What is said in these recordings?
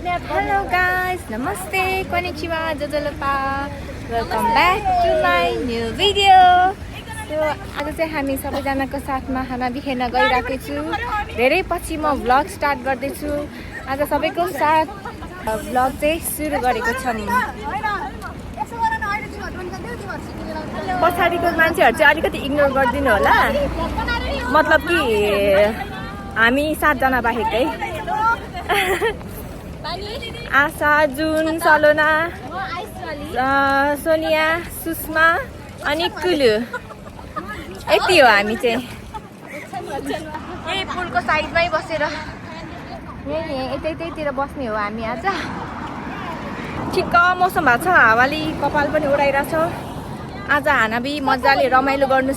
Hello guys, namaste, konnichiwa, jojolopa. Welcome back to my new video. So आज चाहिँ हामी सबैजनाको साथमा खाना बिखेर्न गइरहेको छु। धेरै पछि म भ्लग स्टार्ट गर्दै छु। आज सबैको साथ भ्लग चाहिँ सुरु गरेको छौं। पछाडीको मान्छेहरु चाहिँ अलिकति इग्नोर गर्दिनु होला। मतलब कि हामी 7 जना बाहेकै। आशा, जुन, सलोना, सोनिया, सुषमा अनि कुलु। यति हो हामी चाहिँ। यही पुलको साइडमै बसेर यतैतिर बस्ने हो हामी आज। ठिक्क मौसम भएको छ, हावाले कपाल पनि उडाइरहेछ। आज हानाबी मजाले रमाइलो गर्नु छ।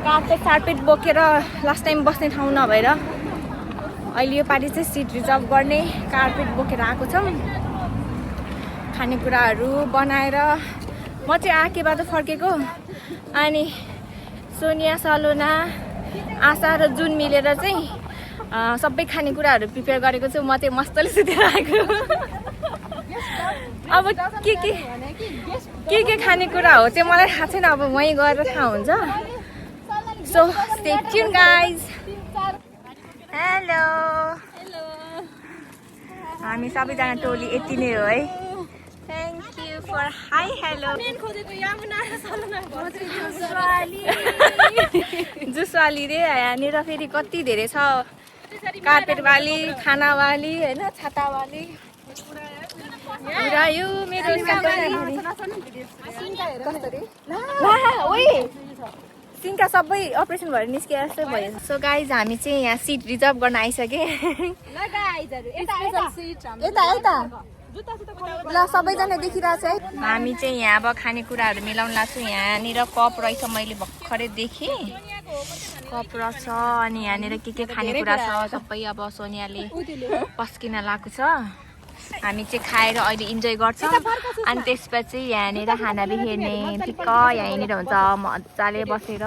कार्पेट बोकेर लास्ट टाइम बस्ने ठाउँ नभएर अहिले यो पार्टी चाहिँ सिट रिजर्भ गर्ने कार्पेट बोकेर आएको छौँ। खानेकुराहरू बनाएर म चाहिँ आकेबाट फर्केको। अनि सोनिया, सलोना, आशा र जुन मिलेर चाहिँ सबै खानेकुराहरू प्रिपेयर गरेको छु। म चाहिँ मस्तले सुतेर आएको। अब के खानेकुरा हो चाहिँ मलाई थाहा छैन। अब वहीँ गएर थाहा हुन्छ। So stay tuned guys. Hello. हामी सबैजना टोली यति नै हो है। Thank you for hi hello. जुसवाली रे यहाँनिर फेरि कति धेरै छ। कार्पेट वाली, खाना वाली हैन, छाता वाली। यो मेरो सिन्का सबै अपरेसन भएर निस्किए जस्तो भयो। सो गाइज हामी चाहिँ यहाँ सिट रिजर्भ गर्न आइसके। ल सबैजना देखिरहेछ है। हामी चाहिँ यहाँ अब खानेकुराहरू मिलाउन लाग्छु। यहाँनिर कप रहेछ, मैले भर्खरै देखेँ कप रहेछ। अनि यहाँनिर के खानेकुरा छ सबै अब सोनियाले पस्किन लागेको छ। हामी चाहिँ खाएर अहिले इन्जोय गर्छौँ। अनि त्यसपछि यहाँनिर खाना बिहेर्ने ठिक्क यहीँनिर हुन्छ। मजाले बसेर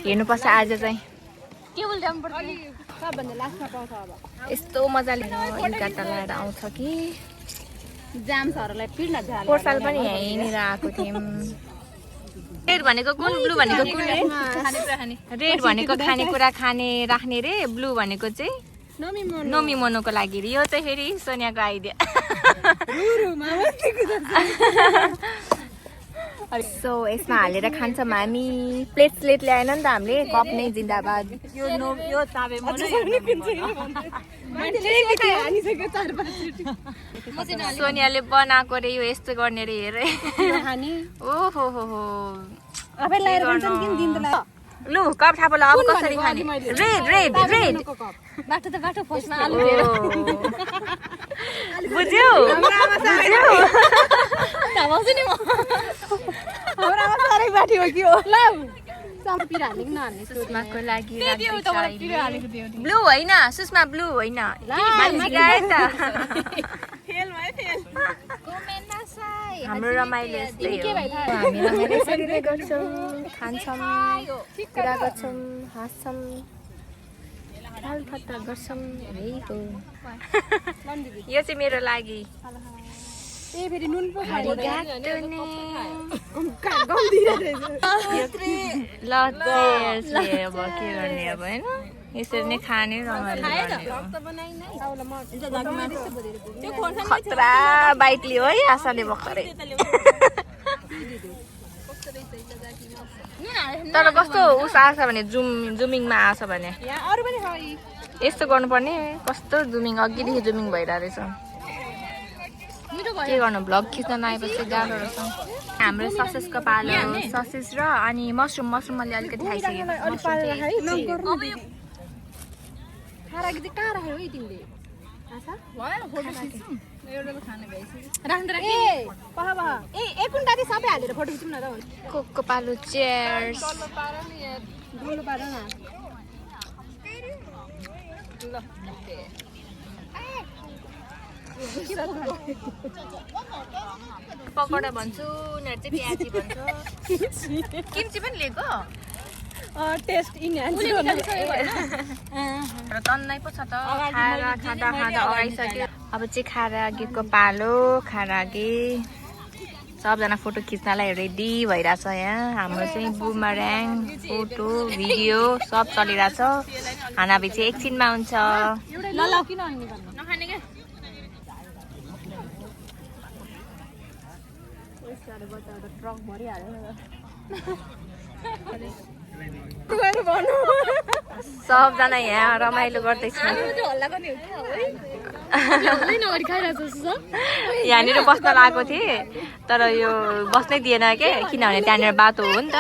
हेर्नुपर्छ आज चाहिँ। यस्तो मजाले युगाटा लगाएर आउँछ कि पोहोर साल पनि यहीँनिर आएको थियौँ। रेड भनेको कुन, ब्लू भनेको कुन? रेड भनेको खानेकुरा खाने राख्ने रे, ब्लू भनेको चाहिँ नोमी मोनोको लागि। यो चाहिँ फेरि सोनियाको आइडिया। सो यसमा हालेर खान्छौँ हामी। प्लेट ल्याएन नि त हामीले, कप नै जिन्दाबाद। सोनियाले बनाएको रे यो यस्तो गर्ने रे हेर। ओहो हो लु कप थापो ल। अब कसरी खाने? रेड बाटो फस्टमा आलु हेर। बुझ्यौ थापाउँछु नि म। हाम्रो आमा सारै बाटी हो कि हो। ल सुषमाको लागि ब्लू होइन, सुषमा ब्लू होइन। हाम्रो रमाइलो यस्तै हो। हामी रमाइलो यसरी नै गर्छौँ, खान्छौँ, कुरा गर्छौँ, हाँस्छौँ, फालफत्ता गर्छौँ। यो चाहिँ मेरो लागि। ल अब के गर्ने अब होइन, यसरी नै खाने रमाइलो गर्ने। खतरा बाइक लियो है आशाले भर्खरै। तर कस्तो उस आछ भने जुमिङमा आछ भने यस्तो गर्नुपर्ने। कस्तो जुमिङ अघिदेखि जुमिङ भइरहेको रहेछ। के गर्नु, भ्लग खिच्न नआएपछि गाह्रो रहेछ। हाम्रो ससेसको पालो ससेस र अनि मसरुम मैले अलिकति खाइसकेँ। कोकको पालो चेयर्स। पकौडा भन्छु, उनीहरू चाहिँ प्याजी भन्छ। किम्ची पनि लिएको टेस्ट इन्हान्स गर्न। तन्नै पो छ त, खाएर खाँदा अगाइसक्यो। अब चाहिँ खारागीको पालो खारागी सबजना फोटो खिच्नलाई रेडी भइरहेछ यहाँ हाम्रो चाहिँ बुमर्याङ फोटो भिडियो सब चलिरहेछ खानाबी चाहिँ एकछिनमा हुन्छ सबजना यहाँ रमाइलो गर्दैछ यहाँनिर बस्न लागेको थिएँ तर यो बस्नै दिएन के किनभने त्यहाँनिर बाटो हो नि त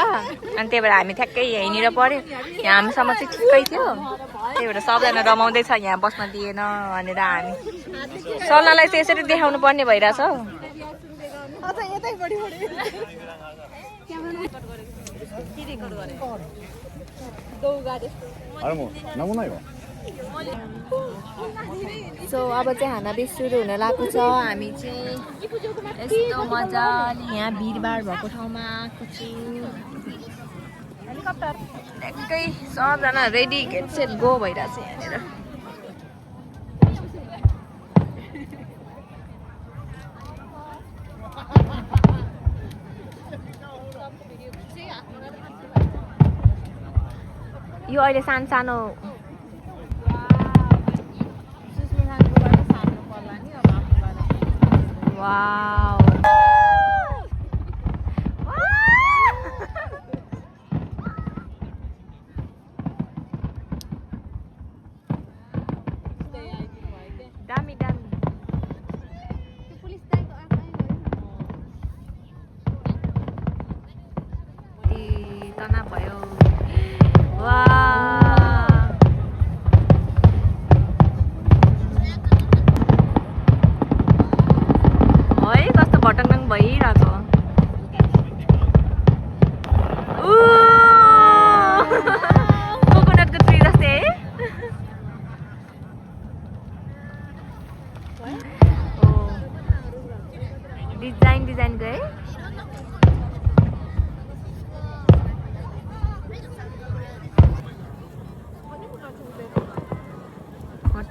अनि त्यही भएर हामी ठ्याक्कै यहीँनिर पऱ्यो यहाँ हामीसँग चाहिँ ठिकै थियो त्यही भएर सबजना रमाउँदैछ यहाँ बस्न दिएन भनेर हामी सल्लाहलाई चाहिँ यसरी देखाउनु पर्ने भइरहेछ सो अब चाहिँ खानाबी सुरु हुन लागेको छ हामी चाहिँ यस्तो मजाले यहाँ भिडभाड भएको ठाउँमा आएको छु ट्याक्कै सबजना रेडी गेट सेट गो भइरहेछ यहाँनिर यो अहिले सानो सानो वाउ दामी दामी तना भयो वा भटकङ भइरहेको कोकोनटको ट्री जस्तै है डिजाइन गए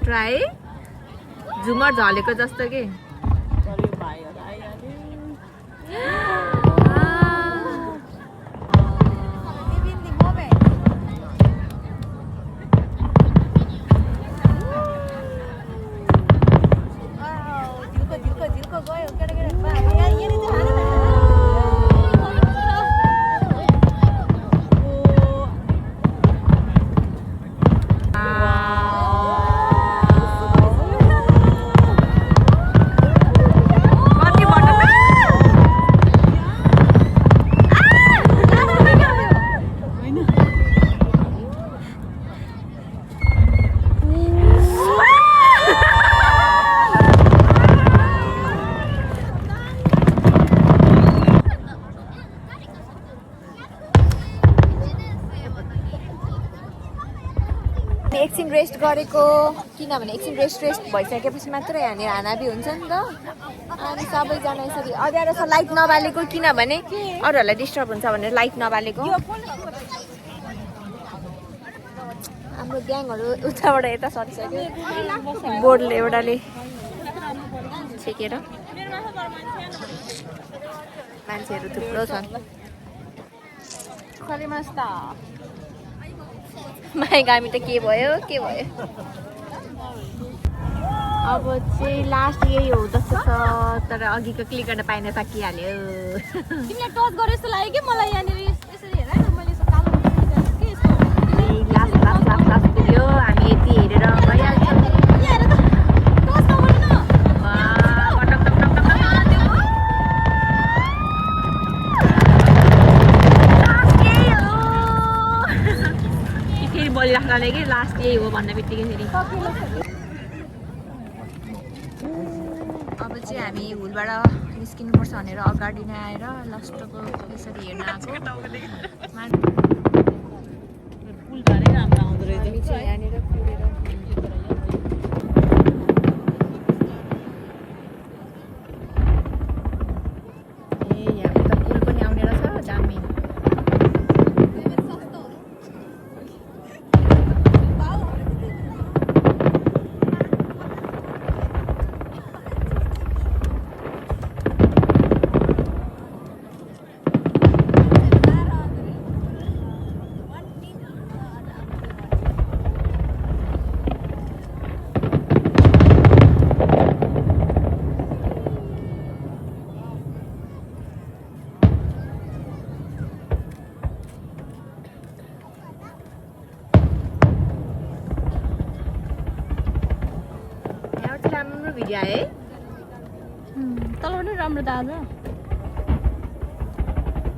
ट्राई झुमर झलेको जस्तो के एकछिन रेस्ट गरेको किनभने एकछिन रेस्ट भइसकेपछि मात्रै यहाँनिर खानाबी हुन्छ नि त अनि सबैजना यसरी अँध्यारो छ लाइट नबालेको किनभने अरूहरूलाई डिस्टर्ब हुन्छ भनेर लाइट नबालेको हाम्रो ग्याङहरू उताबाट यता सरिसक्यो बोर्डले एउटाले छेकेर मान्छेहरू थुप्रो छन् माइगामी त के भयो अब चाहिँ लास्ट यही हो जस्तो छ तर अघिको क्लिक गर्न पाइन सकिहाल्यो तिमीले टच गरे जस्तो लाग्यो कि मलाई यहाँनिर यसरी हेर न मैले यसो कालो के यस्तो लास्ट पुग्यो हामी यति हेरेर भइहाल्छ हेर त टच नगर्नु न फेरि बोलिराख्नाले कि लास्ट यही हो भन्ने बित्तिकै फेरि अब चाहिँ हामी हुलबाट निस्किनुपर्छ भनेर अगाडि नै आएर लास्टको यसरी हेर्न आएको यहाँनिर पुगेर यहाँ त पुल पनि आउने रहेछ दामी भिडियो आयो है तल पनि राम्रो दाजु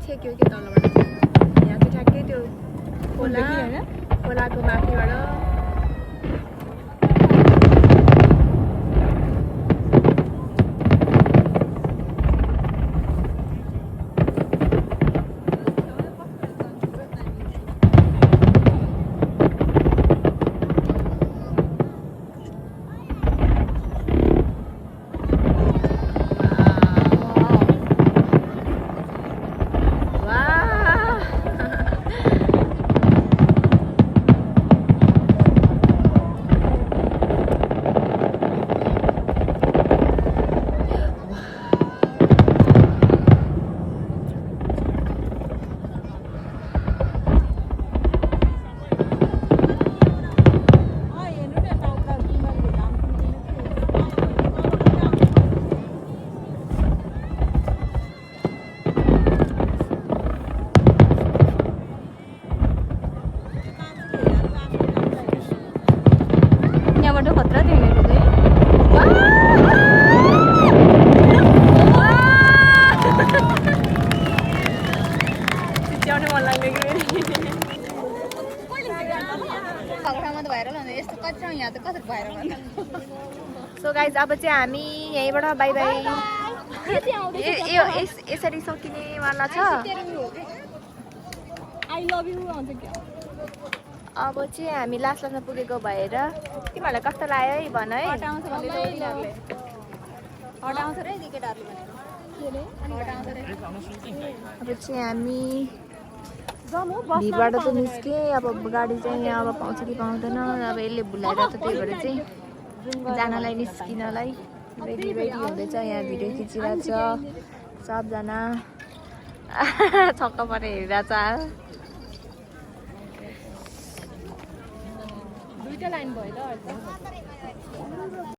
छेक्यो के तलबाट यहाँ चाहिँ ठ्याक्कै त्यो खोलाको माथिबाट खतरा थियो मेरो चाहिँ चिच्याउने मन लाग्ने कि ठाउँमा त भाइरल हुन्छ यस्तो कति ठाउँ यहाँ त कसरी भाइरल हुन्छ सो गाइज अब चाहिँ हामी यहीँबाट बाई बाई यसरी सकिनेवाला छ आई लभ यु आउँछ क्या अब चाहिँ हामी लास्टमा पुगेको भएर तिमीहरूलाई कस्तो लाग्यो है भन है अब चाहिँ हामी भिरबाट चाहिँ निस्केँ अब गाडी चाहिँ यहाँ अब पाउँछ कि पाउँदैन अब यसले भुलाएर त त्यही भएर चाहिँ जानलाई निस्किनलाई रेडी हुँदैछ यहाँ भिडियो खिचिरहेको छ सबजना छक्क परेर हेरिरहेछ दुईटा लाइन भयो त